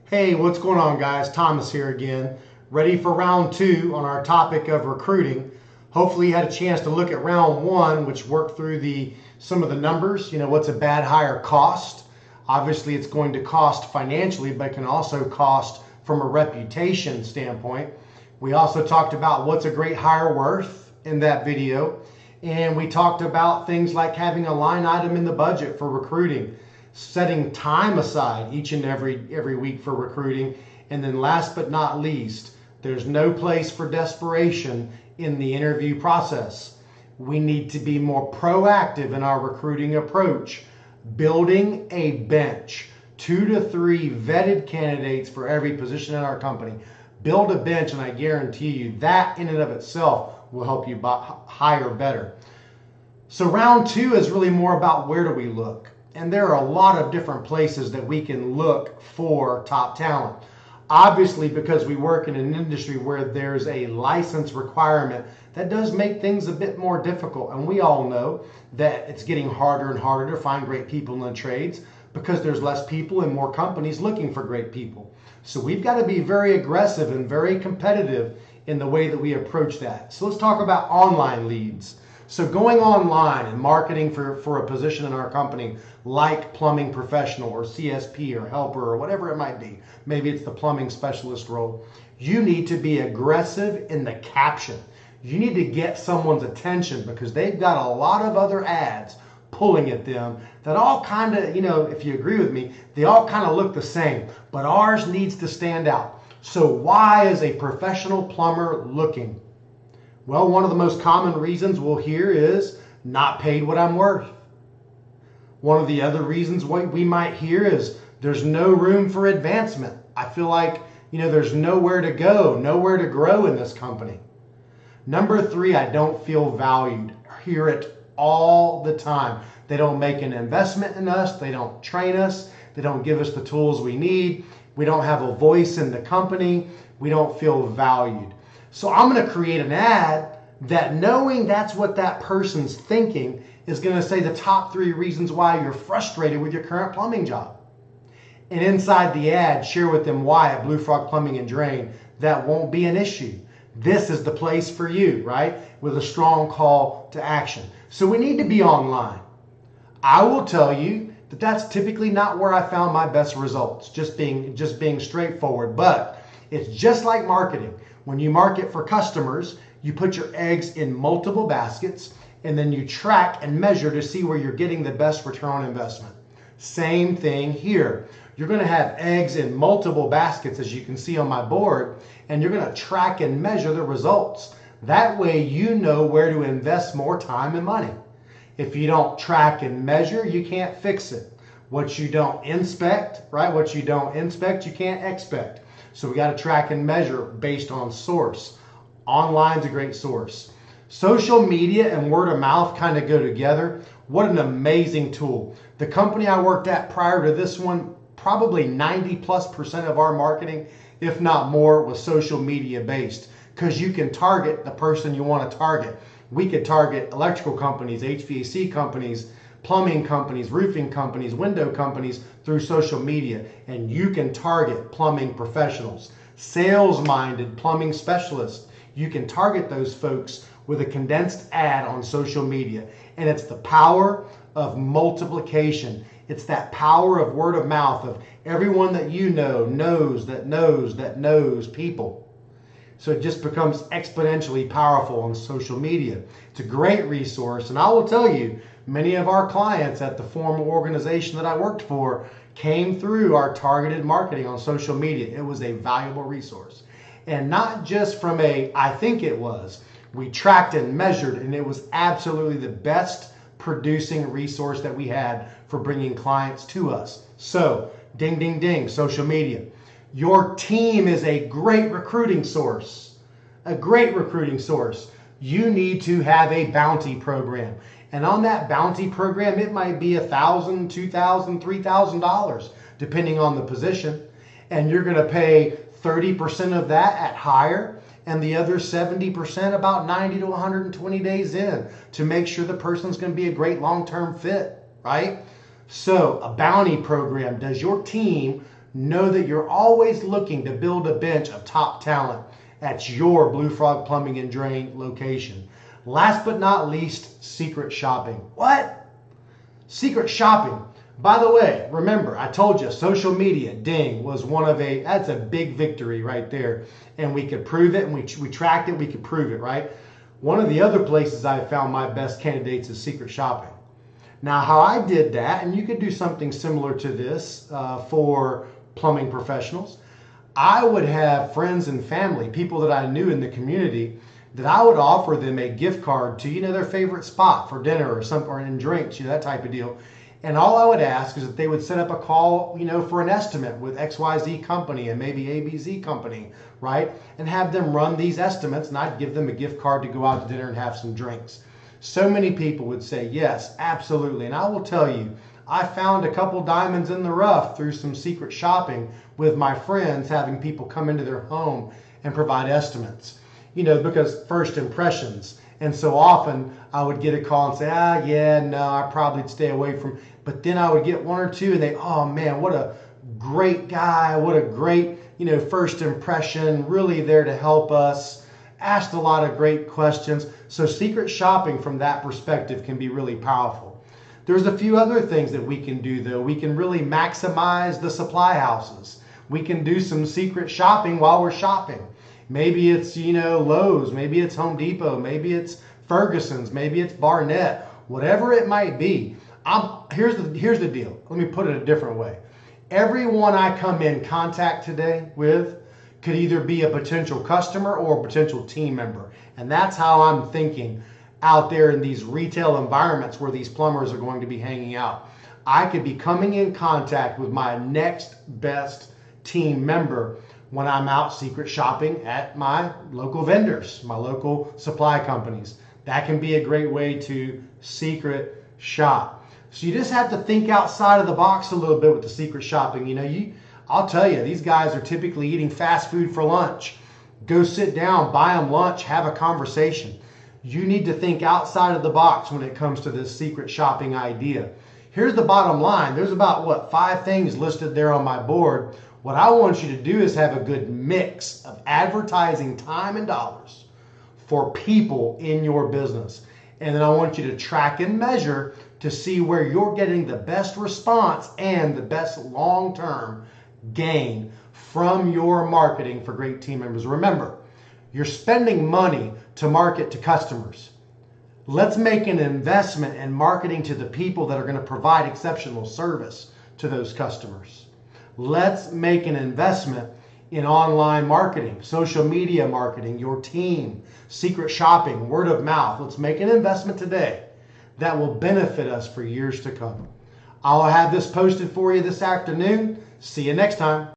Hey, what's going on, guys? Thomas here again, ready for round two on our topic of recruiting. Hopefully, you had a chance to look at round one, which worked through some of the numbers. What's a bad hire cost? Obviously, it's going to cost financially, but it can also cost from a reputation standpoint. We also talked about what's a great hire worth in that video, and we talked about things like having a line item in the budget for recruiting, setting time aside each and every week for recruiting. And then last but not least, there's no place for desperation in the interview process. We need to be more proactive in our recruiting approach, building a bench, 2 to 3 vetted candidates for every position in our company. Build a bench, and I guarantee you that in and of itself will help you hire better. So round two is really more about where do we look. And there are a lot of different places that we can look for top talent. Obviously, because we work in an industry where there's a license requirement, that does make things a bit more difficult. And we all know that it's getting harder and harder to find great people in the trades because there's less people and more companies looking for great people. So we've got to be very aggressive and very competitive in the way that we approach that. So let's talk about online leads. So going online and marketing for a position in our company like plumbing professional or CSP or helper or whatever it might be, maybe it's the plumbing specialist role, you need to be aggressive in the caption. You need to get someone's attention because they've got a lot of other ads pulling at them that all kind of, if you agree with me, they all kind of look the same, but ours needs to stand out. So why is a professional plumber looking? Well, one of the most common reasons we'll hear is not paid what I'm worth. One of the other reasons we might hear is there's no room for advancement. I feel like, there's nowhere to go, nowhere to grow in this company. Number 3, I don't feel valued. I hear it all the time. They don't make an investment in us. They don't train us. They don't give us the tools we need. We don't have a voice in the company. We don't feel valued. So I'm going to create an ad that, knowing that's what that person's thinking, is going to say the top 3 reasons why you're frustrated with your current plumbing job. And inside the ad, share with them why at Blue Frog Plumbing and Drain that won't be an issue. This is the place for you, right? With a strong call to action. So we need to be online. I will tell you that that's typically not where I found my best results, just being straightforward. But it's just like marketing. When you market for customers, you put your eggs in multiple baskets and then you track and measure to see where you're getting the best return on investment. Same thing here. You're going to have eggs in multiple baskets, as you can see on my board, and you're going to track and measure the results. That way you know where to invest more time and money. If you don't track and measure, you can't fix it. What you don't inspect, right? What you don't inspect, you can't expect. So we got to track and measure based on source. Online's a great source. Social media and word of mouth kind of go together. What an amazing tool. The company I worked at prior to this one, probably 90+% of our marketing, if not more, was social media based, because you can target the person you want to target. We could target electrical companies, HVAC companies, plumbing companies, roofing companies, window companies through social media. And you can target plumbing professionals, sales-minded plumbing specialists. You can target those folks with a condensed ad on social media. And it's the power of multiplication. It's that power of word of mouth, of everyone that you know knows that knows that knows people. So it just becomes exponentially powerful on social media. It's a great resource. And I will tell you, many of our clients at the former organization that I worked for came through our targeted marketing on social media. It was a valuable resource. And not just from I think it was. We tracked and measured, and it was absolutely the best producing resource that we had for bringing clients to us. So, ding, ding, ding, social media. Your team is a great recruiting source. A great recruiting source. You need to have a bounty program. And on that bounty program, it might be $1,000, $2,000, $3,000, depending on the position. And you're going to pay 30% of that at hire, and the other 70% about 90 to 120 days in, to make sure the person's going to be a great long-term fit, right? So a bounty program. Does your team know that you're always looking to build a bench of top talent at your Blue Frog Plumbing and Drain location. Last but not least, secret shopping. What? Secret shopping. By the way, remember, I told you social media, ding, was that's a big victory right there. And we could prove it, and we tracked it, we could prove it, right? One of the other places I found my best candidates is secret shopping. Now, how I did that, and you could do something similar to this for plumbing professionals, I would have friends and family, people that I knew in the community, that I would offer them a gift card to, their favorite spot for dinner or in drinks, that type of deal. And all I would ask is that they would set up a call, for an estimate with XYZ company and maybe ABZ company, right? And have them run these estimates, and I'd give them a gift card to go out to dinner and have some drinks. So many people would say, yes, absolutely. And I will tell you, I found a couple diamonds in the rough through some secret shopping with my friends, having people come into their home and provide estimates, because first impressions. And so often I would get a call and say, I probably would stay away from, but then I would get one or two and oh man, what a great guy. What a great, first impression, really there to help us, asked a lot of great questions. So secret shopping from that perspective can be really powerful. There's a few other things that we can do though. We can really maximize the supply houses. We can do some secret shopping while we're shopping. Maybe it's, Lowe's, maybe it's Home Depot, maybe it's Ferguson's, maybe it's Barnett, whatever it might be. Here's the deal. Let me put it a different way. Everyone I come in contact today with could either be a potential customer or a potential team member. And that's how I'm thinking out there in these retail environments where these plumbers are going to be hanging out. I could be coming in contact with my next best team member when I'm out secret shopping at my local vendors, my local supply companies. That can be a great way to secret shop. So you just have to think outside of the box a little bit with the secret shopping. I'll tell you, these guys are typically eating fast food for lunch. Go sit down, buy them lunch, have a conversation. You need to think outside of the box when it comes to this secret shopping idea. Here's the bottom line. There's about, 5 things listed there on my board. What I want you to do is have a good mix of advertising time and dollars for people in your business. And then I want you to track and measure to see where you're getting the best response and the best long-term gain from your marketing for great team members. Remember, you're spending money to market to customers. Let's make an investment in marketing to the people that are going to provide exceptional service to those customers. Let's make an investment in online marketing, social media marketing, your team, secret shopping, word of mouth. Let's make an investment today that will benefit us for years to come. I'll have this posted for you this afternoon. See you next time.